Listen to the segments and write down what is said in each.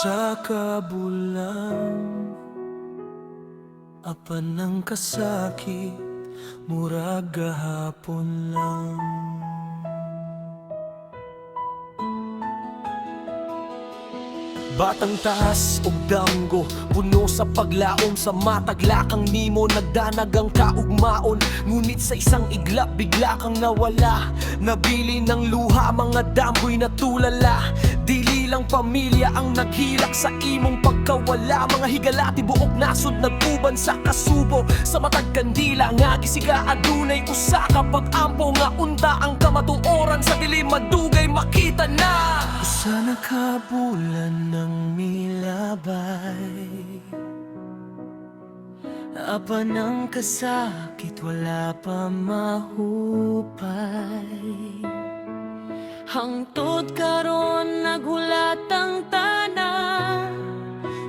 Sa kabulan, apan ng kasakit, murag gahapon lang. Batang taas og danggo, puno sa paglaom, sa mataglakang nimo nagdanag ang kaugmaon. Ngunit sa isang iglap bigla kang nawala, nabili ng luha, mga damgoy natulala. Dili lang pamilya ang naghilak sa imong pagkawala. Mga higala tibuok nasod nagtuban sa kasubo. Sa matag kandila nga gisiga adunay usa ka pag-ampo, nga unta ang kamatuoran sa dilim madugay makita na. Usa na kabulan ng milabay, apa ng kasakit wala pa mahupay. Hangtod karon naghulat ang tanan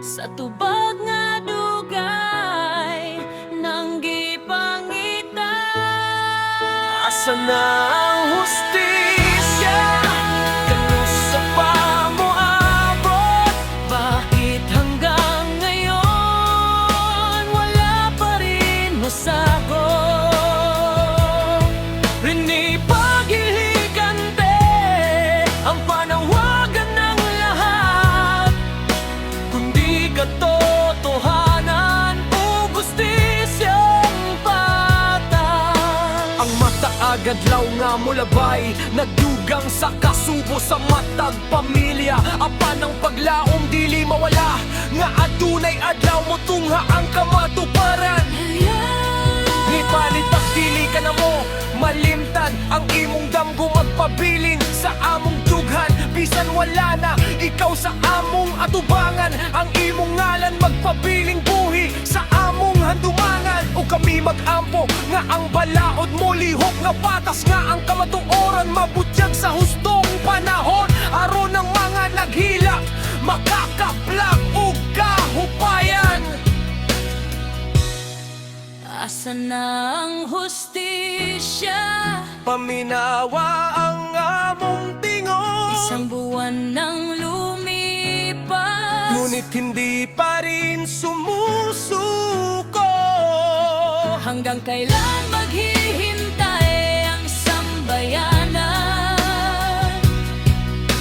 sa tubag nga dugay nang gipangita. Asa na ang hustisya? Kanusa pa mo abot? Bakit hanggang ngayon wala pa rin masagot? Rini paghihigante ang panawagan ng lahat, kundi katotohanan o gustisyang patas. Ang mata agadlaw nga mulabay, nagdugang sa kasubo sa matag pamilya. Apan ang paglaom dili mawala, nga adunay adlaw mo tungha ang kamatuparan. Ni palitak dili ka na mo malimtan, ang imong damgo magpabilin sa among dughan. Bisan wala na ikaw sa among atubangan, ang imong ngalan magpabiling buhi sa among handumangan. O kami mag-ampo nga ang balaod mo lihok, nga patas nga ang kamatuoran mabutyag sa hustong panahon. Aron ng mga naghilak makakaplag o kahupayan. Asa na ang hustisya? Paminawa ang among tingon, Isang buwan nang lumipas, ngunit hindi pa rin sumusuko. hanggang kailan maghihintay ang sambayanan?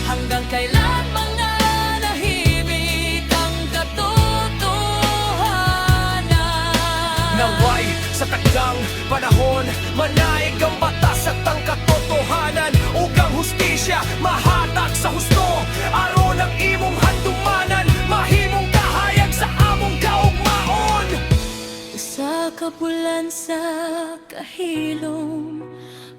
Hanggang kailan mananahimik ang katotohanan? Naway sa tagang panahon, manaig ang batas at ang katotohanan, ug ang hustisya mahatag sa husto. Aron ang imong handumanan, mahimong kahayag sa among kaugmaon. Sa kapulan sa kahilom,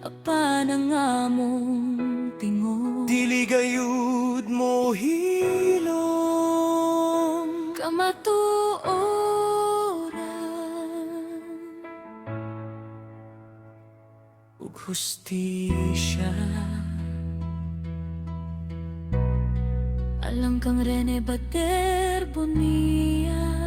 apan ang among tingon. Dili gayud mo hilom, Kamatuoran ug hustisya. alang kang Rene Bater Bonilla.